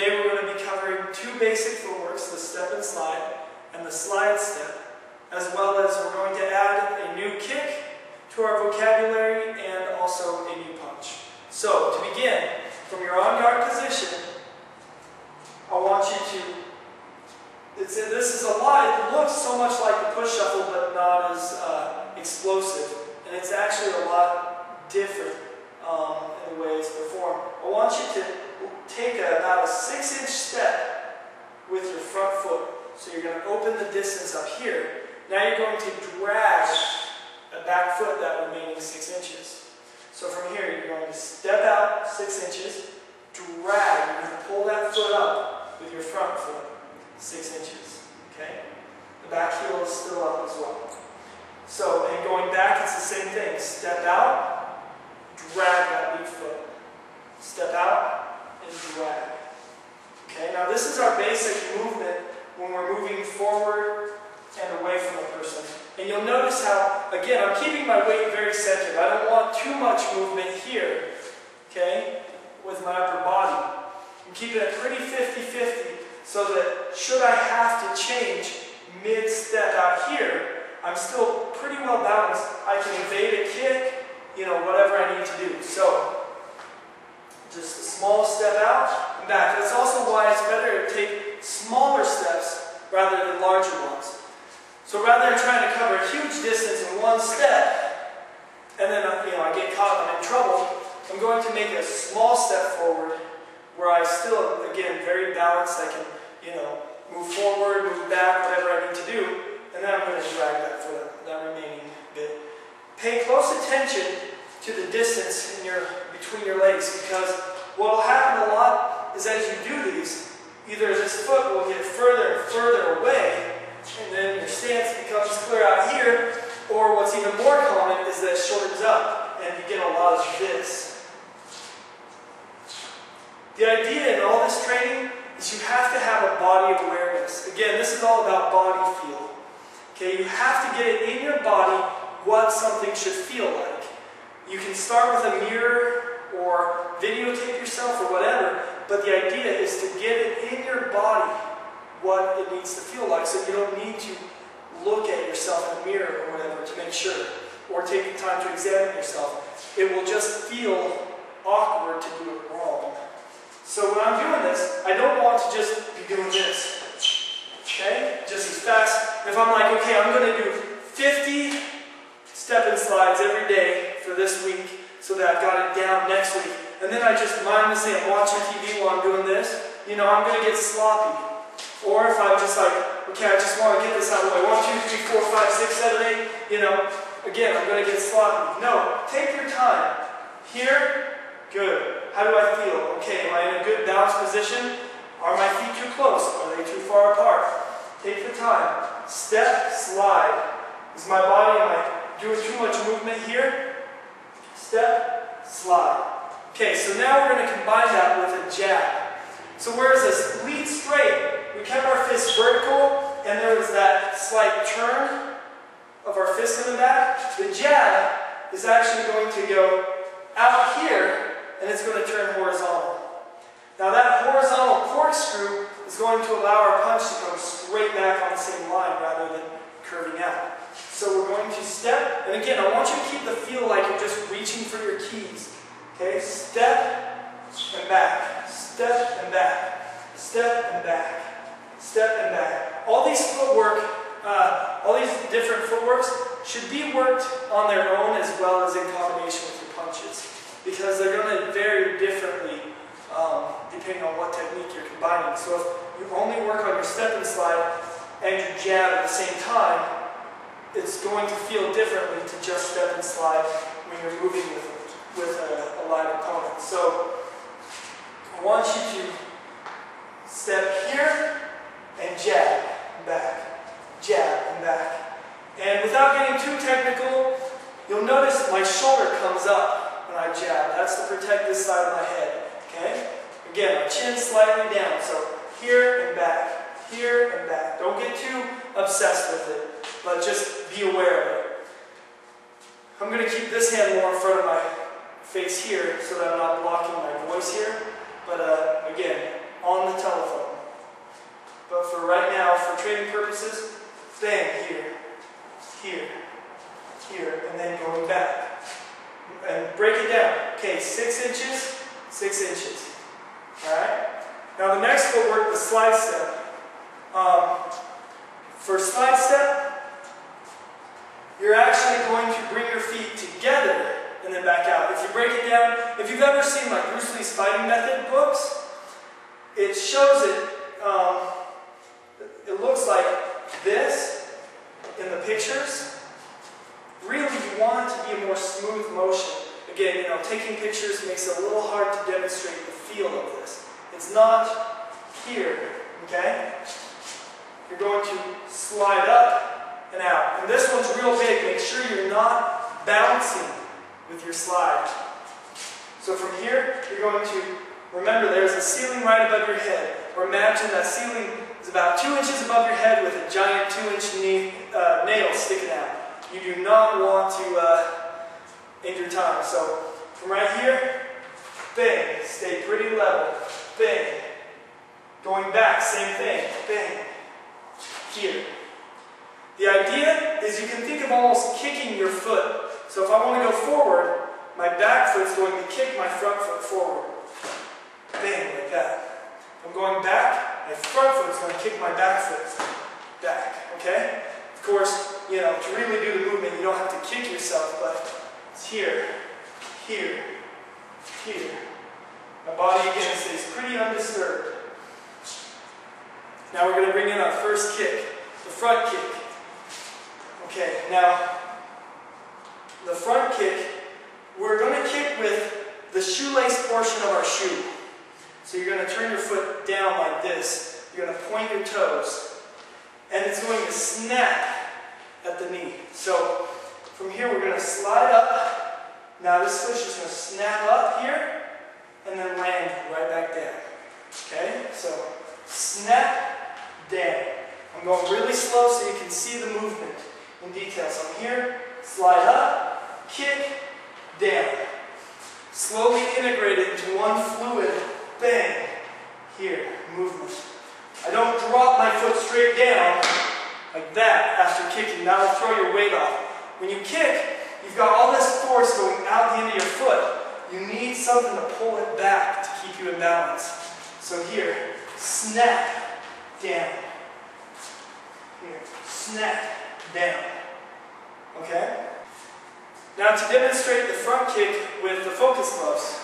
today we're going to be covering two basic footworks, the step and slide, and the slide step, as well as we're going to add a new kick to our vocabulary and also a new punch. So, to begin, from your on-guard position, I want you to, this is a lot, it looks so much like the push shuffle, but not as explosive, and it's actually a lot different in the way it's performed. I want you to take about a 6-inch step with your front foot. So you're going to open the distance up here. Now you're going to drag a back foot that remaining 6 inches. So from here you're going to step out 6 inches, drag, you're going to pull that foot up with your front foot 6 inches. Okay? The back heel is still up as well. So, and going back, it's the same thing. Step out, drag that big foot. Step out and drag. Okay, now this is our basic movement when we're moving forward and away from a person. And you'll notice how, again, I'm keeping my weight very centered. I don't want too much movement here, okay, with my upper body. I'm keeping it pretty 50-50 so that should I have to change mid-step out here, I'm still pretty well balanced. I can evade a kick, you know, whatever I need to do. So, just a small step out and back. That's also why it's better to take smaller steps rather than larger ones. So rather than trying to cover a huge distance in one step, and then I get caught and I'm in trouble, I'm going to make a small step forward where I still, again, very balanced. I can, move forward, move back, whatever I need to do, and then I'm going to drag that foot up, that remaining bit. Pay close attention to the distance between your legs, because what will happen a lot is as you do these, either this foot will get further and further away, and then your stance becomes clear out here, or what's even more common is that it shortens up, and you get a lot of this. The idea in all this training is you have to have a body awareness. Again, this is all about body feel. Okay, you have to get it in your body what something should feel like. You can start with a mirror or videotape yourself or whatever, but the idea is to get it in your body what it needs to feel like, so you don't need to look at yourself in a mirror or whatever to make sure, or take the time to examine yourself. It will just feel awkward to do it wrong. So when I'm doing this, I don't want to just be doing this, okay, just as fast. If I'm like, okay, I'm going to do 50 step and slides every day for this week so that I've got it down next week, and then I just mindlessly am watching TV while I'm doing this, I'm going to get sloppy. Or if I'm just like, okay, I just want to get this out of the way, 1, 2, 3, 4, 5, 6, 7, 8, again, I'm going to get sloppy. No, take your time. Here, good. How do I feel? Okay, am I in a good balanced position? Are my feet too close? Are they too far apart? Take the time. Step, slide. Is my body, am I doing too much movement here? Step, slide. Okay, so now we're going to combine that with a jab. So whereas this lead straight, we kept our fists vertical, and there was that slight turn of our fist in the back. The jab is actually going to go out here, and it's going to turn horizontal. Now that horizontal corkscrew is going to allow our punch to come straight back on the same line rather than curving out. So we're going to step, and again, I want you to keep the feel like you're just reaching for your keys. Okay, step and back, step and back, step and back, step and back. All these footwork, all these different footworks should be worked on their own as well as in combination with your punches, because they're going to vary differently depending on what technique you're combining. So if you only work on your step and slide and your jab at the same time, it's going to feel differently to just step and slide when you're moving with a live opponent. So I want you to step here and jab and back. And without getting too technical, you'll notice my shoulder comes up when I jab. That's to protect this side of my head. Okay? Again, my chin slightly down. So here and back, here and back. Don't get too obsessed with it, but just be aware of it. I'm going to keep this hand more in front of my face here so that I'm not blocking my voice here. But again, on the 6 inches, 6 inches. Alright? Now the next footwork, the slide step. For slide step, you're actually going to bring your feet together and then back out. If you break it down, if you've ever seen like Bruce Lee's fighting method books, it shows it, it looks like this in the pictures. Really, you want it to be a more smooth motion. Again, you know, taking pictures makes it a little hard to demonstrate the feel of this. It's not here, okay? You're going to slide up and out. And this one's real big. Make sure you're not bouncing with your slide. So from here, you're going to, remember there's a ceiling right above your head. Or imagine that ceiling is about 2 inches above your head with a giant 2-inch nail sticking out. You do not want to end your time. So from right here, bang, stay pretty level, bang. Going back, same thing, bang, here. The idea is you can think of almost kicking your foot. So if I want to go forward, my back foot's going to kick my front foot forward. Bang, like that. If I'm going back, my front foot's going to kick my back foot back, okay? Of course, you know, to really do the movement, you don't have to kick yourself, but it's here, here, here. My body again stays pretty undisturbed. Now we're going to bring in our first kick, the front kick. Okay, now the front kick, we're going to kick with the shoelace portion of our shoe. So you're going to turn your foot down like this. You're going to point your toes. And it's going to snap at the knee. So from here we're going to slide up. Now this foot's just going to snap up here and then land right back down. Okay? So snap, down. I'm going really slow so you can see the movement in detail. So I'm here, slide up, kick, down. Slowly integrate it into one fluid, bang, here, movement. I don't drop my foot straight down like that after kicking. That'll throw your weight off. When you kick, you've got all this force going out the end of your foot. You need something to pull it back to keep you in balance. So here, snap, down. Here, snap, down. Okay? Now to demonstrate the front kick with the focus gloves.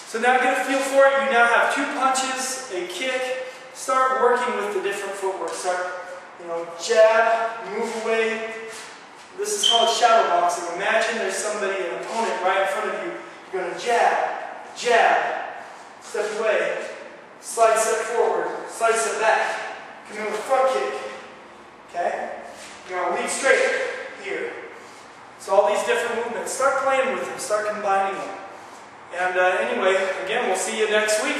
So now get a feel for it. You now have 2 punches, a kick. Start working with the different footwork. Start, you know, jab, move away. This is called shadow boxing. Imagine there's somebody, an opponent right in front of you. You're going to jab, jab, step away, slide step forward, slide step back. Come in with a front kick. Okay? You're going to lead straight here. So all these different movements. Start playing with them. Start combining them. And anyway, again, we'll see you next week.